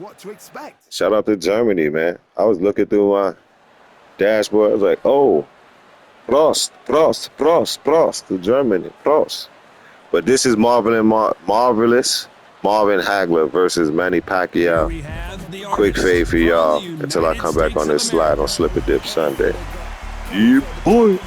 what to expect. Shout out to Germany, man. I was looking through my dashboard. I was like, oh, Prost to Germany, Prost. But this is Marvelous Marvin Hagler versus Manny Pacquiao. Quick fade for y'all until I come back on this slide on Slip and Dip Sunday. Yeah, boy.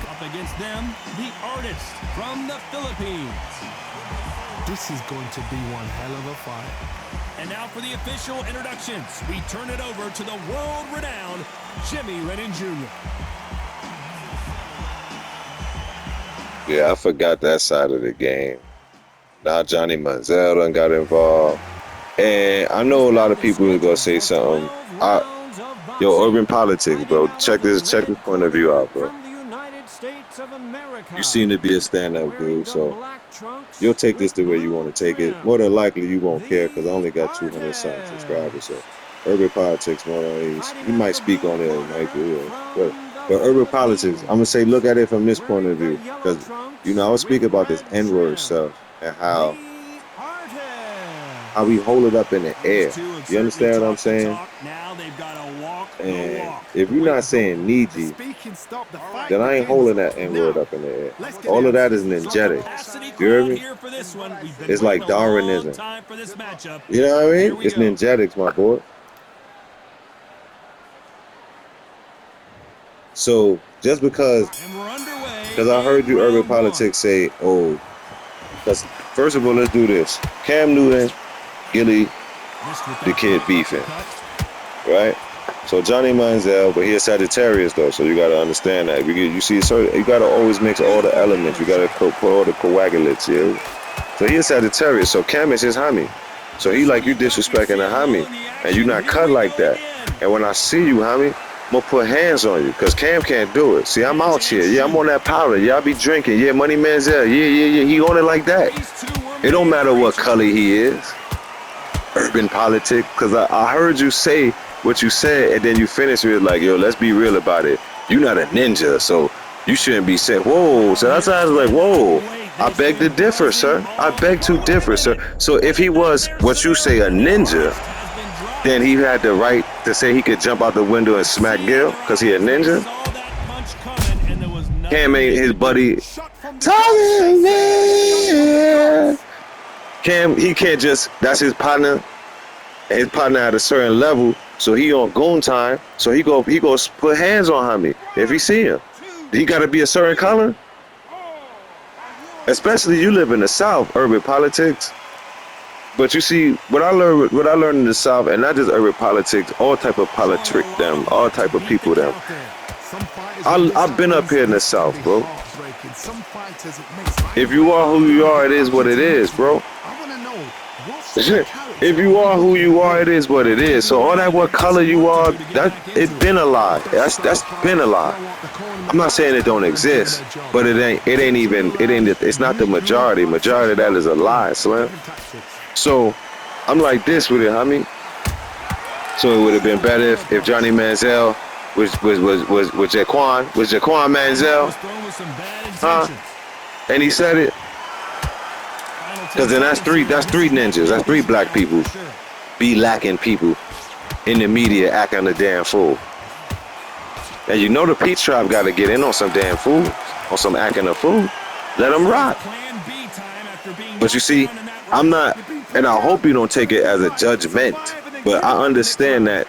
Up against them, the artist from the Philippines. This is going to be one hell of a fight. And now for the official introductions, we turn it over to the world-renowned Jimmy Lennon Jr. Yeah, I forgot that side of the game. Now Johnny Manziel done got involved. And I know a lot of people are going to say something. Yo, urban politics, bro. Check this point of view out, bro. You seem to be a stand-up dude, so you'll take this the way you want to take it. More than likely, you won't care because I only got 200-something subscribers. So, urban politics, one of these. You might speak on it, might do it. But urban politics, I'm gonna say, look at it from this point of view, because you know I was speaking about this N-word stuff and how we hold it up in the air. You understand what I'm saying? And if you're not saying need you, then I ain't holding that N-word up in the air. All of that is ninjetics. You hear me? It's like Darwinism. You know what I mean? It's ninjetics, my boy. So just because I heard you urban politics say, oh, because first of all, let's do this. Cam Newton, Gilly, the kid beefing, right? So Johnny Manziel, but he a Sagittarius though, so you gotta understand that. You see, you gotta always mix all the elements. You gotta put all the coagulates, yeah. So he a Sagittarius, so Cam is his homie. So he like you disrespecting a homie, and you not cut like that. And when I see you, homie, I'm gonna put hands on you, cause Cam can't do it. See, I'm out here, yeah, I'm on that powder, yeah, I be drinking, yeah, Money Manziel, yeah, he on it like that. It don't matter what color he is. Urban politics, cause I heard you say what you said, and then you finished with like, yo, let's be real about it. You're not a ninja, so you shouldn't be saying, whoa. So that's why I was like, whoa. I beg to differ, sir. I beg to differ, sir. So if he was what you say a ninja, then he had the right to say he could jump out the window and smack Gil because he a ninja. Cam ain't his buddy. Cam, he can't just, that's his partner. And his partner at a certain level, so he on goon time, so he go put hands on homie if he see him. He gotta be a certain color. Especially you live in the South, urban politics. But you see, what I learned in the South, and not just urban politics, all type of politic them, all type of people them. I've been up here in the South, bro. If you are who you are, it is what it is, bro. If you are who you are, it is what it is. So all that what color you are, it's been a lie. That's been a lie. I'm not saying it don't exist, but it's not the majority. Majority of that is a lie, Slim. So I'm like this with it, homie. So it would have been better if Johnny Manziel was Jaquan Manziel, huh? And he said it. Because then that's three ninjas. That's three black people. Be lacking people in the media acting a damn fool. And you know the Peach Tribe got to get in on some damn fool, on some acting a fool. Let them rock. But you see, I'm not, and I hope you don't take it as a judgment, but I understand that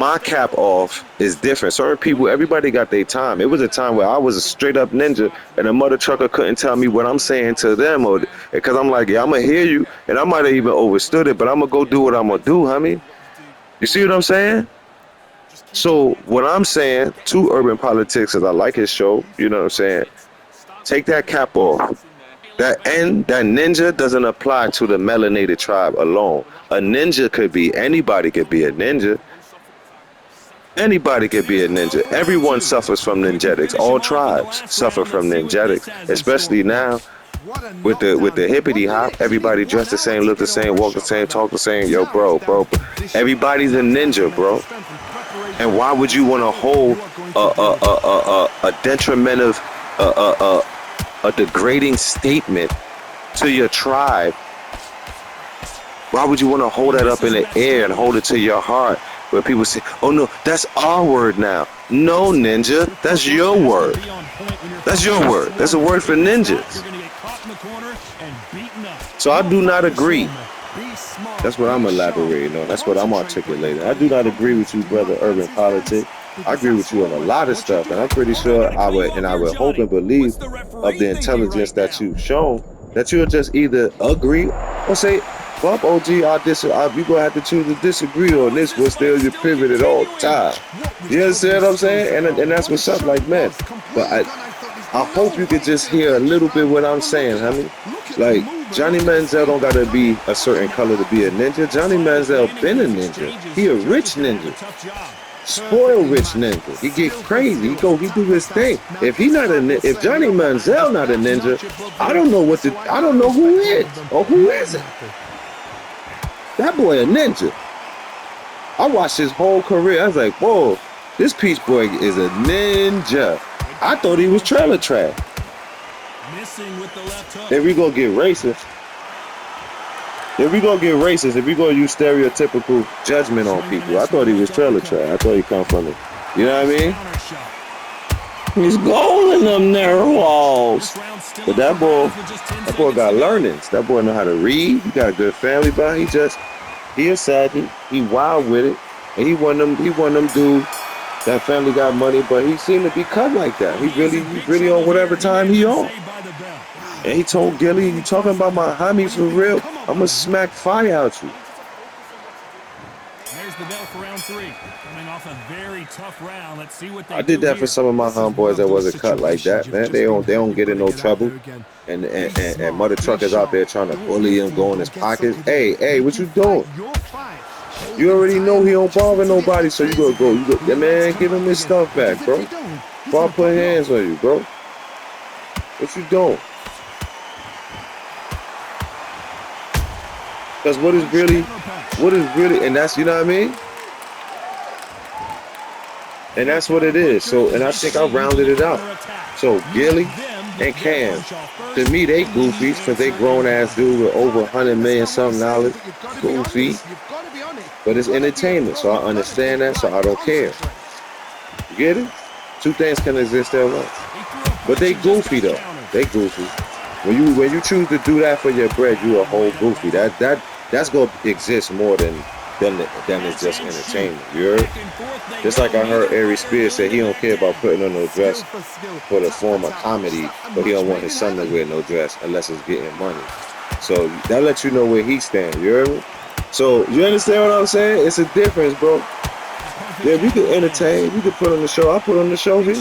my cap off is different. Certain people, everybody got their time. It was a time where I was a straight up ninja and a mother trucker couldn't tell me what I'm saying to them, or because I'm like, yeah, I'm gonna hear you, and I might have even overstood it, but I'm gonna go do what I'm gonna do, homie. You see what I'm saying? So what I'm saying to urban politics is I like his show, you know what I'm saying? Take that cap off. That ninja doesn't apply to the melanated tribe alone. A ninja could be, anybody could be a ninja. Anybody could be a ninja. Everyone suffers from ninjetics. All tribes suffer from ninjetics, especially now with the hippity hop. Everybody dressed the same, look the same, walk the same, talk the same. Yo, bro. Everybody's a ninja, bro. And why would you want to hold a detrimental, a degrading statement to your tribe? Why would you want to hold that up in the air and hold it to your heart? Where people say, oh no, that's our word now. No, ninja, that's your word. That's your word. That's a word for ninjas. So I do not agree. That's what I'm elaborating on. That's what I'm articulating. I do not agree with you, brother Urban Politics. I agree with you on a lot of stuff, and I'm pretty sure I would hope and believe of the intelligence that you've shown that you'll just either agree or say, well, OG, you're going to have to choose to disagree on this. We'll still your pivot at all time. You understand what I'm saying? And that's what's up, like, man. But I hope you could just hear a little bit what I'm saying, honey. Like, Johnny Manziel don't gotta be a certain color to be a ninja. Johnny Manziel been a ninja. He a rich ninja. Spoiled rich ninja. He get crazy. He do his thing. If Johnny Manziel not a ninja, I don't know who is or who isn't. That boy a ninja. I watched his whole career. I was like, whoa, this Peach Boy is a ninja. I thought he was trailer trash. If we gonna get racist, if we gonna use stereotypical judgment on people, I thought he was trailer trash. I thought he come from it. You know what I mean? He's gold in them narrow walls. But that boy got learnings. That boy know how to read. He got a good family, but he a savage. He wild with it, and he one them dudes. That family got money, but he seemed to be cut like that. He really on whatever time he on. And he told Gilly, you talking about my homies for real? I'm gonna smack fire out you. There's the bell for round 3. Coming off a very tough round. Let's see what they I did that for some of my homeboys that wasn't cut like that, man. They don't get in no trouble. And mother truckers out there trying to bully him, go in his pockets. Hey, what you doing? You already know he don't bother nobody, so you go, yeah, man, give him his stuff back, bro. Before I put hands on you, bro. What you doing? Because what is really, and that's, you know what I mean? And that's what it is. So, and I think I rounded it out. So, Gilly and Cam, to me, they goofies, because they grown-ass dudes with over 100 million something dollars. Goofy. But it's entertainment, so I understand that, so I don't care. You get it? Two things can exist at once. But they goofy, though. They goofy. When you choose to do that for your bread, you a whole goofy. That's gonna exist more than it's just entertainment. You heard? Just like I heard Ari Spears say he don't care about putting on no dress for the form of comedy, but he don't want his son to wear no dress unless it's getting money. So that lets you know where he stands. You heard me? So you understand what I'm saying? It's a difference, bro. Yeah, we could entertain. We could put on the show. I put on the show here.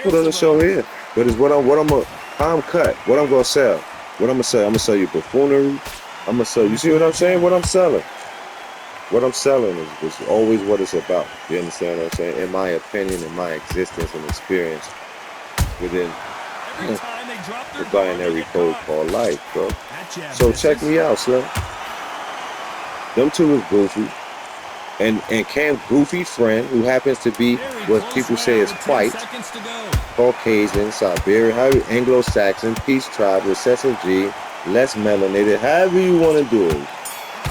Put on the show here. But it's how I'm cut. What I'm gonna sell. What I'm gonna sell. I'm gonna sell you buffoonery. I'm gonna sell. You see what I'm saying? What I'm selling. What I'm selling is always what it's about. You understand what I'm saying? In my opinion, in my existence and experience within the binary code called life, bro. So check me out, Slim. Them two is goofy. And Cam's goofy friend, who happens to be what people say is white, Caucasian, Siberian, Anglo-Saxon, Peace Tribe, Recessive G, less melanated, however you want to do it.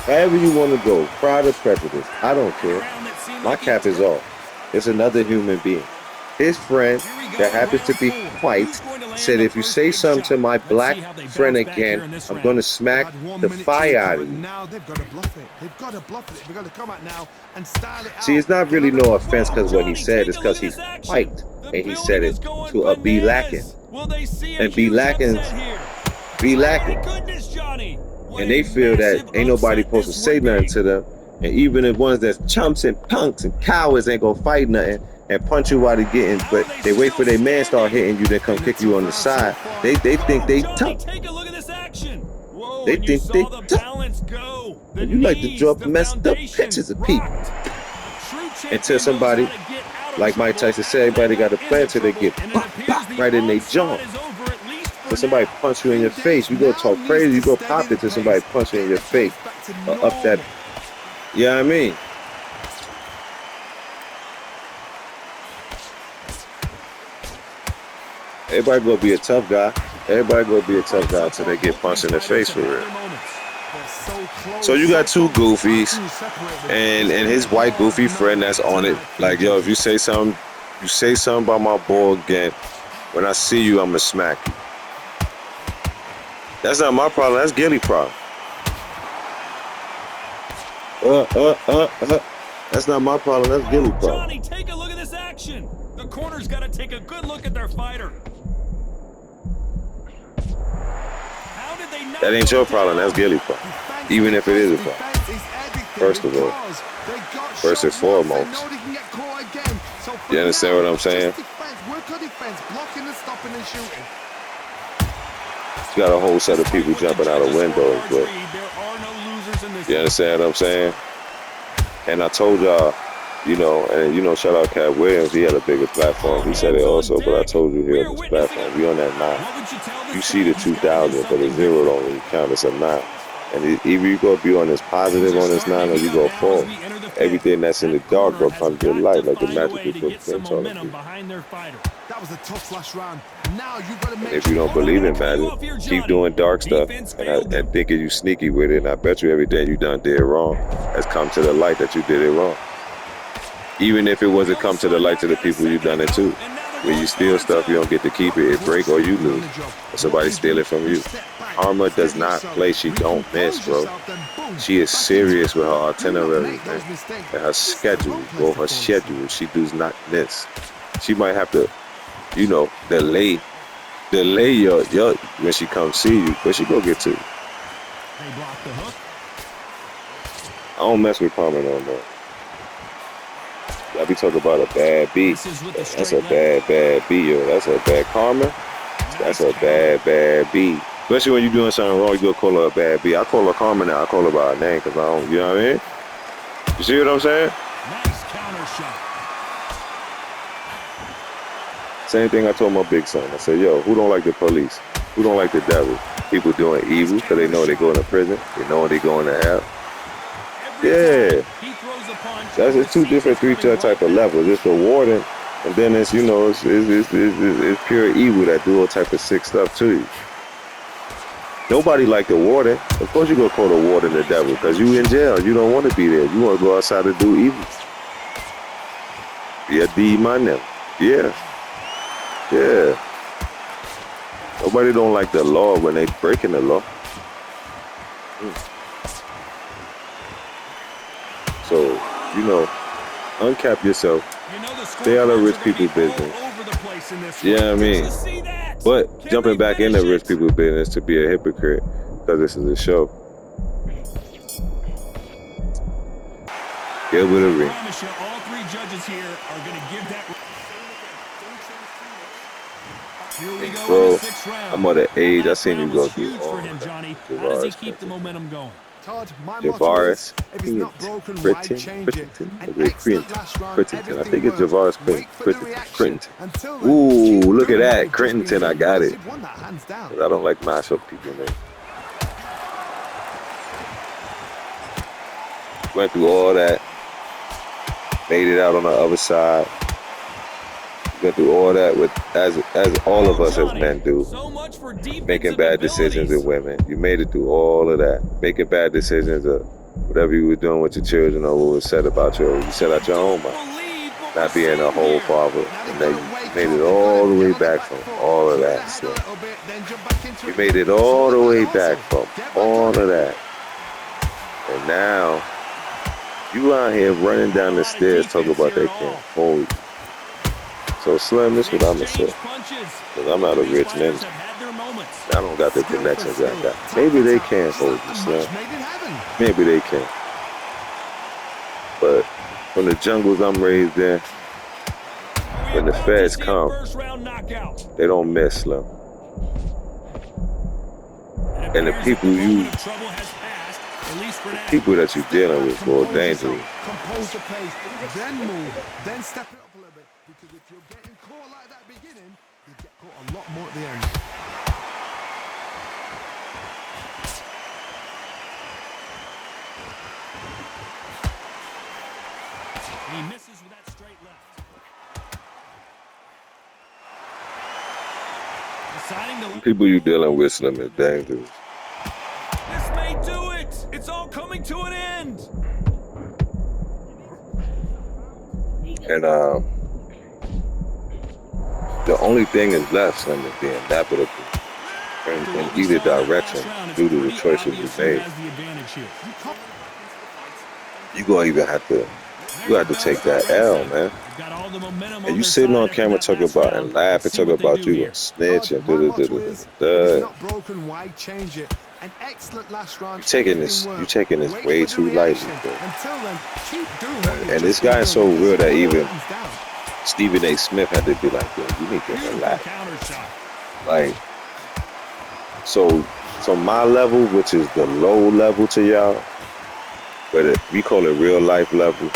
However you want to go. Pride or prejudice. I don't care. My cap is off. It's another human being. His friend that happens to be white said, if you say something to my black friend again, I'm going to smack the fire out of you. See, it's not really no offense because what he said is because he's white. And he said it to a be lacking. And be lacking. And they feel that ain't nobody supposed to say nothing to them. And even the ones that's chumps and punks and cowards ain't gonna fight nothing and punch you while they getting, but they wait for their man start hitting you, then come kick you on the side. They think they tough. They think they tough. And you like to draw messed up pictures of people. Until somebody, like Mike Tyson said, everybody got a plan till they get right in their jaw. When somebody punch you in your face, you go talk crazy, you go pop it till somebody punch you in your face. Up that, you know what I mean? Everybody gonna be a tough guy. Everybody gonna be a tough guy until they get punched in the face for real. So you got two goofies and his white goofy friend that's on it. Like, yo, if you say something about my boy again, when I see you, I'ma smack you. That's not my problem. That's Gilly's problem. That's not my problem. That's Gilly's problem. Johnny, take a look at this action. The corner's got to take a good look at their fighter. How did they not That ain't your problem. That's Gilly's problem. Even if it is a problem. First of all, first and foremost. You understand what I'm saying? You got a whole set of people jumping out of windows, but you understand what I'm saying? And I told y'all, shout out Cat Williams, he had a bigger platform. He said it also, but I told you here on this platform, we on that 9. You see the 2000, but the 0 don't really count. It's a 9. And either you gonna be on this positive on this 9 or you gonna fall. Everything that's in the dark will come to light, like the magic people been talking about. That was a tough last round. Now you gotta make If you don't believe in magic, keep doing dark stuff and thinking you sneaky with it. And I bet you everything you done did wrong has come to the light that you did it wrong. Even if it wasn't come to the light to the people you done it to. When you steal stuff, you don't get to keep it. It break or you lose. Or somebody steal it from you. Karma does not play. She don't miss, bro. She is serious with her itinerary, man. And her schedule, or her schedule, she does not miss. She might have to, delay your when she comes see you, but she go get to you. I don't mess with Karma no more. I be talking about a bad beat. That's a bad beat, yo. That's a bad Karma. That's a bad beat. Especially when you're doing something wrong, you go call her a bad beat. I call her Karma now. I call her by her name because I don't, you know what I mean? You see what I'm saying? Nice counter shot. Same thing I told my big son. I said, yo, who don't like the police? Who don't like the devil? People doing evil because they know they going to prison. They know they going to hell. Yeah. It's two different, three type of levels. It's the warden, and then it's, it's pure evil that do all type of sick stuff to you. Nobody like the warden. Of course you gonna call the warden the devil because you in jail. You don't want to be there. You want to go outside to do evil. Yeah, D-man them. Yeah. Nobody don't like the law when they breaking the law. So, uncap yourself. Stay out of rich people's business. Yeah, I mean. But jumping back into rich people's business to be a hypocrite because this is a show. Get with a ring. All 3 judges here are going to give that. Bro, I'm at an age. I seen you go through all that. How does he keep the momentum going? Javaris Crittenton. I think it's Javaris Crittenton. Ooh, look at that. Crittenton, I got it. I don't like mashup people, man. Went through all that. Made it out on the other side. Went through all that with as all of us as men do. Making bad decisions with women. You made it through all of that. Making bad decisions of whatever you were doing with your children or what was said about you. You said out your own mind. Not being a whole father. And then you made it all the way back from all of that stuff. You made it all the way back from all of that. And now you out here running down the stairs talking about they can't hold you. So Slim, this is what I'm going to say. Because I'm not a rich man. I don't got the connections I got. Maybe they can hold you, Slim. Maybe they can. But from the jungles I'm raised in, when the feds come, they don't miss, Slim. And the people that you're dealing with are more dangerous. Because if you're getting caught like that beginning, you get caught a lot more at the end. He misses with that straight left. Deciding to... People you dealing with, Slim, is dangerous. This may do it. It's all coming to an end. And the only thing is left, Slim, is being inevitable in either direction due to the choices you made. You gonna even have to take that L, man. And you sitting on camera talking about and laughing, talking about you a snitch and da. You taking this way too lightly, bro. And it's gotten so real that even Stephen A. Smith had to be like, yo, you need to relax. Like, so my level, which is the low level to y'all, but we call it real life level,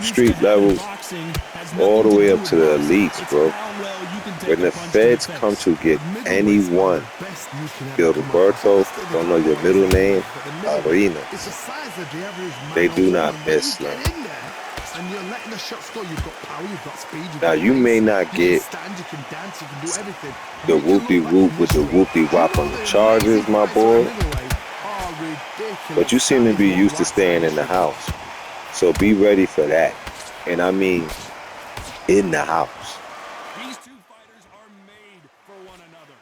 street level, all the way up to the elites, bro. When the feds come to get anyone, Gilberto, don't know your middle name, Arena, they do not miss, them. Now you may not get the whoop-de-whoop with the whoop-de-wop on the charges, my boy, but you seem to be used to staying in the house. So be ready for that. And I mean, in the house. These two fighters are made for one another.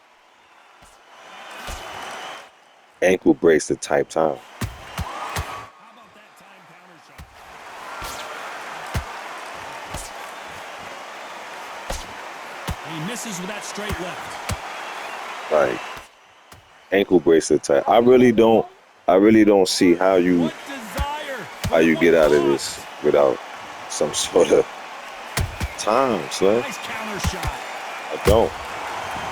Ankle bracelet type time. How about that time counter shot? He misses with that straight left. Like, ankle bracelet type. I really don't see how you get out of this without some sort of time, son. Nice counter shot. I don't.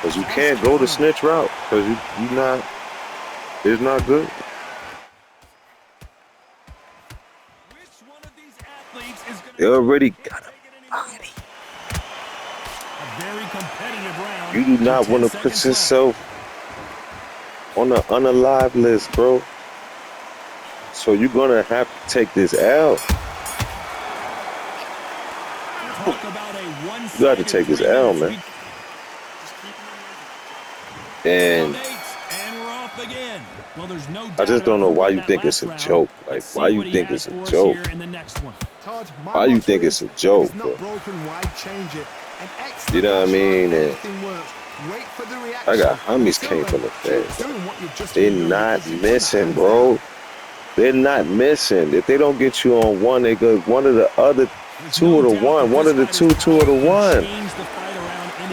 Because you can't go the snitch route. Because it's not good. Which one of these athletes is going to... They already got a body. A very competitive round. You do not want to put yourself on the unalive list, bro. So you're going to have to take this L. You got to take this L, man. And I just don't know why you think it's a joke. Like, why you think it's a joke? Why you think it's a joke, bro? You know what I mean? And I got homies came from the Fed. They're not missing, bro. They're not missing. If they don't get you on one, they go one of the other, two of the one, one of the two of the one.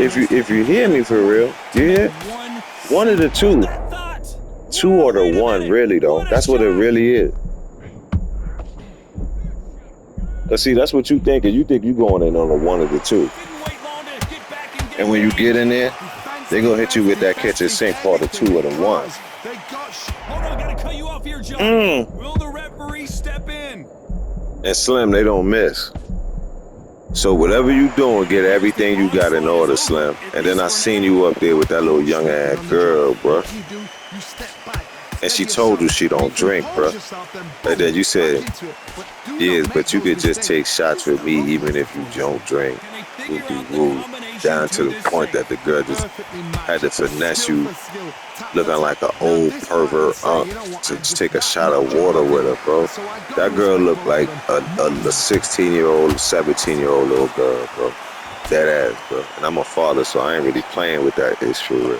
If you hear me for real, you hear? One of the two. Two or the one, really though. That's what it really is. But see, that's what you think. You think you going in on the one of the two. And when you get in there, they gonna hit you with that catch and sink for the two of the one. Hold on, gotta cut you off here, John. Will the referee step in? And Slim, they don't miss. So whatever you doing, get everything you got in order, Slim. And then I seen you up there with that little young ass girl, bro. And she told you she don't drink, bro. And then you said, yeah, but you could just take shots with me even if you don't drink. Woo-doo-woo. Down to the point that the girl just had to finesse you, looking like an old pervert to just take a shot of water with her, bro. That girl looked like a 16-year-old, 17-year-old little girl, bro. That ass, bro. And I'm a father, so I ain't really playing with that issue.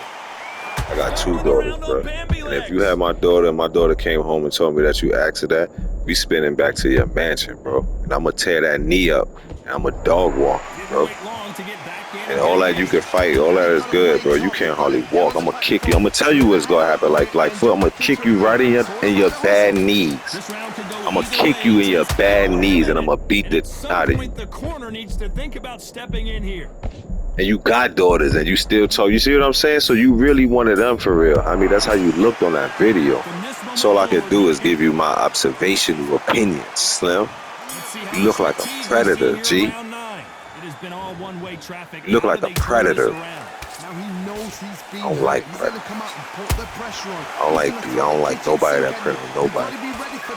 I got two daughters, bro. And if you had my daughter and my daughter came home and told me that you asked her that, we spinning back to your mansion, bro. And I'm gonna tear that knee up and I'm a dog walk, bro. And all that you can fight, all that is good, bro. You can't hardly walk. I'm gonna kick you. I'm gonna tell you what's gonna happen. Like foot, I'm gonna kick you right in your bad knees. I'm gonna kick you in your bad knees and I'm gonna beat the out of you. The corner needs to think about stepping in here. And you got daughters and you still talk. You see what I'm saying? So you really wanted them for real. I mean, that's how you looked on that video. So all I could do is give you my observational opinions, Slim. You look like a predator, G. You look like a predator. Now he knows he's being I don't like hurt. He's gonna predators. come out and put the pressure on. I don't like nobody that prey on nobody.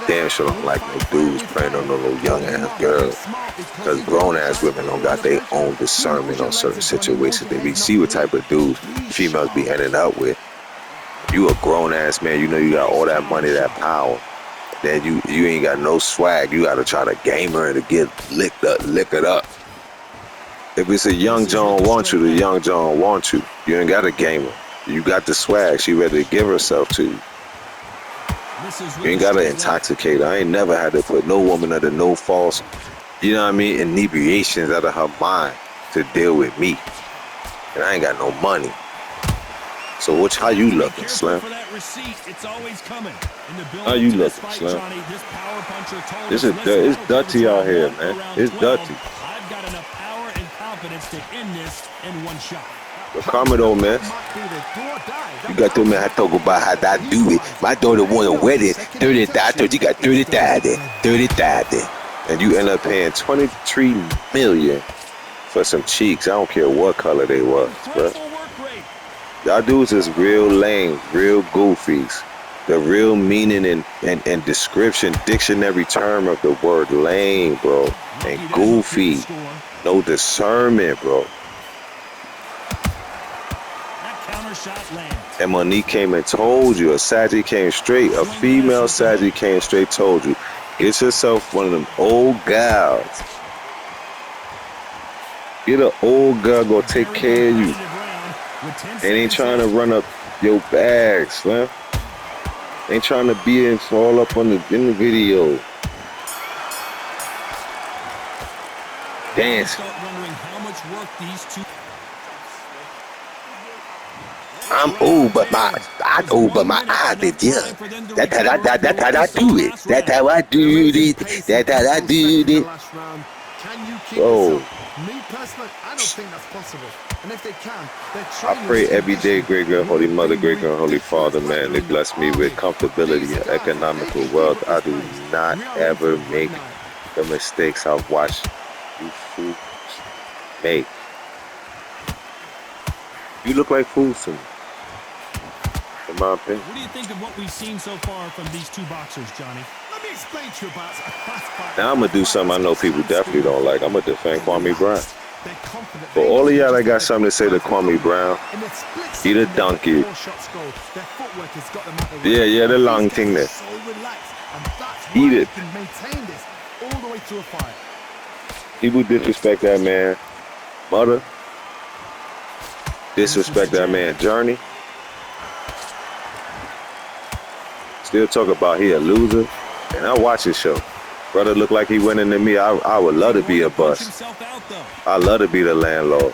Damn sure don't like no dudes preying on no little young ass girls. Because grown ass women don't got their own discernment on certain situations. They see what type of dudes females be ending up with. You a grown ass man, you know you got all that money, that power. Then you ain't got no swag. You gotta try to game her to get liquored up. If it's a young John want you, the young John want you. You ain't got a gamer. You got the swag. She ready to give herself to you. You ain't gotta intoxicate her. I ain't never had to put no woman under no false, you know what I mean, inebriations out of her mind to deal with me. And I ain't got no money. So how you looking, Slim? How you looking, Slim? It's dirty out here, man. It's dirty. I've got enough power and confidence to end this in one shot. But calm it on, man. You got to, man, I talk about how I do it. My daughter want a wedding. 30,000. I thought you got 30,000. 30,000. And you end up paying $23 million for some cheeks. I don't care what color they was, bro. Y'all dudes is real lame, real goofies. The real meaning and description, dictionary term of the word lame, bro. And goofy. No discernment, bro. And Monique came and told you, a Saggy came straight, a female Saggy came straight, told you, get yourself one of them old gals. Get an old girl, go take care of you. And ain't trying to run up your bags, man. Ain't trying to be all up in the video. Dance. I'm old, but my eyes is young. That's how I do it. That's how I do it. That's how I do it. Oh. Me personally, I don't think that's possible. And if they can, I pray every day, great grand holy mother, great grand holy father, man, they bless me with comfortability and economical wealth. I do not ever make the mistakes I've watched you fools make. You look like fools to me, in my opinion. What do you think of what we've seen so far from these two boxers, Johnny? Let me explain to you about now I'm going to do something I know people definitely don't like. I'm going to defend Kwame Brown. For all of y'all that got something to say to Kwame Brown, he the donkey. Yeah, the long thing there. Eat it. People disrespect that man. Mother. Disrespect that man. Journey. Still talk about he a loser. And I watch his show. Brother look like he winning to me. I would love to be a bus. I love to be the landlord.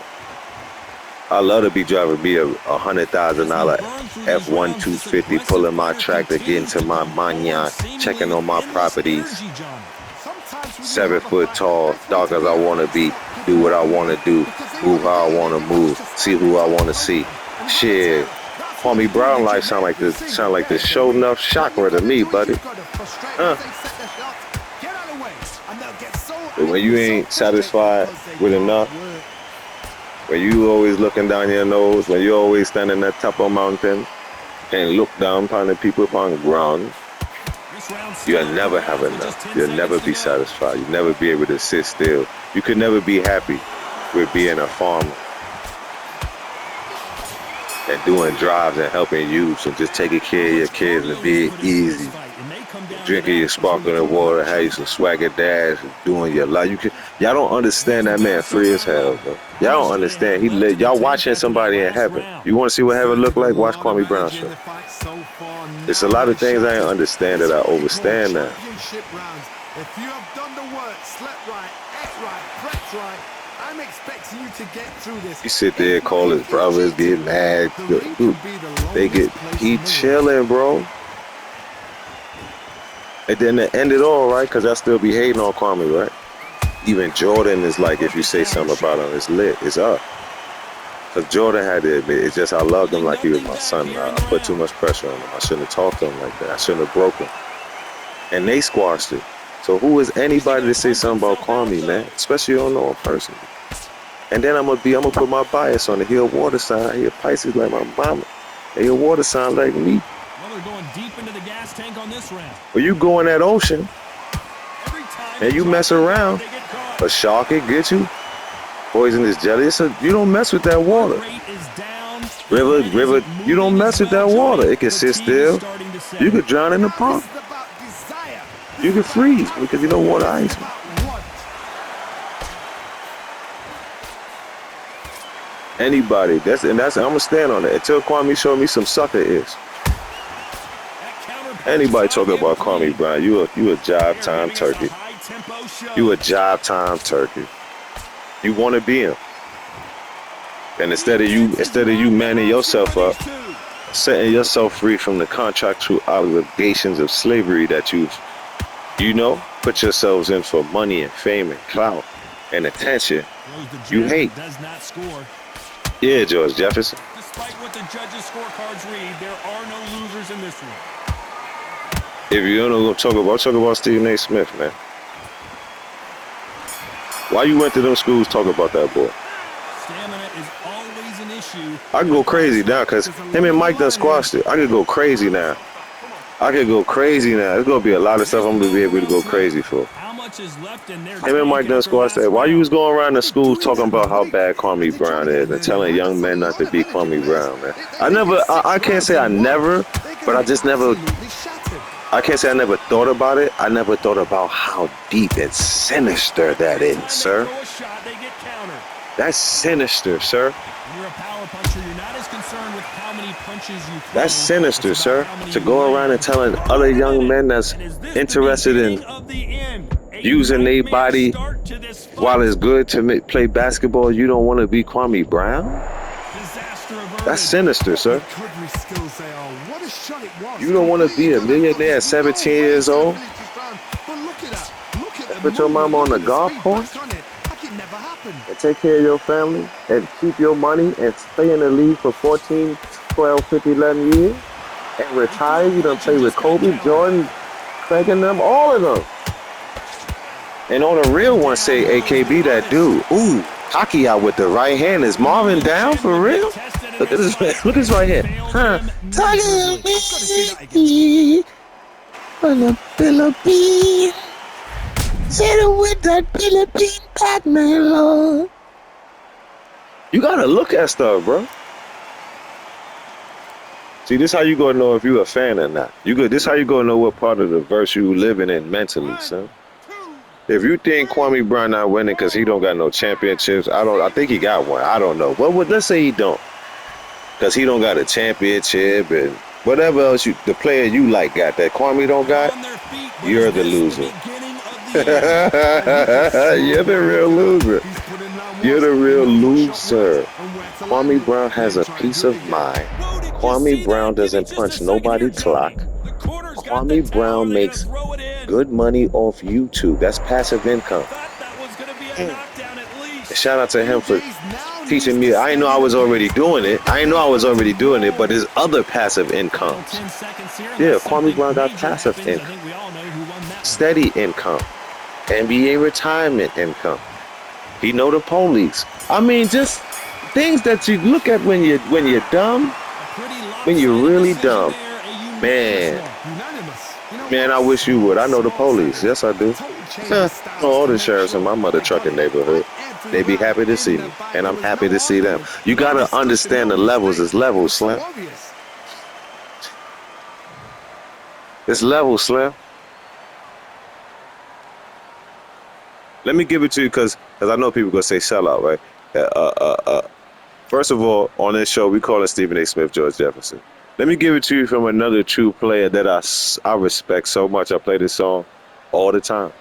I love to be driving me a $100,000 F1 250, pulling my tractor, getting to my manyan, checking on my properties. 7 foot tall, dark as I want to be, do what I want to do, move how I want to move, see who I want to see. Shit, Kwame Brown life sound like the show enough chakra to me, buddy. But when you ain't satisfied with enough, when you always looking down your nose, when you always standing at top of a mountain and look down upon the people upon the ground, you'll never have enough. You'll never be satisfied. You'll never be able to sit still. You could never be happy with being a farmer and doing drives and helping youths and just taking care of your kids and being easy. Drinking your sparkling water, have you some swagger dash, and doing your life. Y'all don't understand that man free as hell, bro. Y'all don't understand. Y'all watching somebody in heaven. You want to see what heaven look like? Watch Kwame Brown show. There's a lot of things I ain't understand that I overstand now. If you have done the work, slept right, ate right, prepped right, I'm expecting you to get through this. You sit there and call his brothers, get mad. Dude, he chilling, bro. And then to end it all, right? Because I still be hating on Kwame, right? Even Jordan is like, if you say something about him, it's lit, it's up. Because Jordan had to admit, it's just I loved him like he was my son. I put too much pressure on him. I shouldn't have talked to him like that. I shouldn't have broken him. And they squashed it. So who is anybody to say something about Kwame, man? Especially you don't know him personally. And then I'm gonna put my bias on it. He a water sign. He a Pisces like my mama. And he a water sign like me. Well, they're going deep into the gas tank on this round. When you go in that ocean and you mess around, a shark can get you. Poisonous jelly. You don't mess with that water. River, you don't mess with that water. It can sit still. You could drown in the pond. You can freeze because you know water ice. Anybody, I'm gonna stand on it until Kwame show me some sucker is. Anybody talking about Kwame Brown, you a job time turkey. You a job time turkey. You want to be him, and instead of you manning yourself up, setting yourself free from the contractual obligations of slavery that you've, put yourselves in for money and fame and clout and attention, you hate. Yeah, George Jefferson. Despite what the judges' scorecards read, there are no losers in this one. If you don't know, talk about Stephen A. Smith, man. Why you went to them schools talking about that boy? Stamina is always an issue. I can go crazy now because him and Mike done squashed it. I could go crazy now. There's gonna be a lot of stuff I'm gonna be able to go crazy for. How much is left in there? Him and Mike done squashed that. Why you was going around the schools talking about how bad Kwame Brown is and telling young men not to be Kwame Brown, man? I can't say I never, but I just never. I can't say I never thought about it. I never thought about how deep and sinister that is, sir. That's sinister, sir. You're a power puncher. You're not as concerned with how many punches you throw. That's sinister, sir. To go around and telling other young men that's interested in using their body while it's good to play basketball, you don't want to be Kwame Brown? That's sinister, sir. You don't want to be a millionaire at 17 years old? Put your mama on the golf course? And take care of your family and keep your money and stay in the league for 14, 12, 15, 11 years and retire? You done play with Kobe, Jordan, Craig and them, all of them. And on the real one, say AKB, that dude. Ooh, cocky out with the right hand. Is Marvin down for real? Look at this, look at this right here. Huh? Talking me on the Philippines. Sitting with that Philippine Batman, Lord. You gotta look at stuff, bro. See, this how you gonna know if you a fan or not. This how you gonna know what part of the verse you living in mentally, son. If you think Kwame Brown not winning because he don't got no championships, I think he got one. I don't know. Well, let's say he don't. Because he don't got a championship and whatever else the player you like got that Kwame don't got, you're the loser. You're the real loser. You're the real loser. Kwame Brown has a peace of mind. Kwame Brown doesn't punch nobody's clock. Kwame Brown makes good money off YouTube. That's passive income. Shout out to him for teaching me. I didn't know I was already doing it. But there's other passive incomes. Yeah, Kwame Brown got passive income. Steady income. NBA retirement income. He know the police. I mean, just things that you look at when you're dumb, when you're really dumb. Man, I wish you would. I know the police. Yes, I do. All the sheriffs in my mother trucking neighborhood. They be happy to see me, and I'm happy to see them. You gotta understand the levels. It's levels, Slim. It's levels, Slim. Let me give it to you because I know people gonna say sellout, right? First of all, on this show we call it Stephen A. Smith, George Jefferson. Let me give it to you from another true player that I respect so much. I play this song all the time.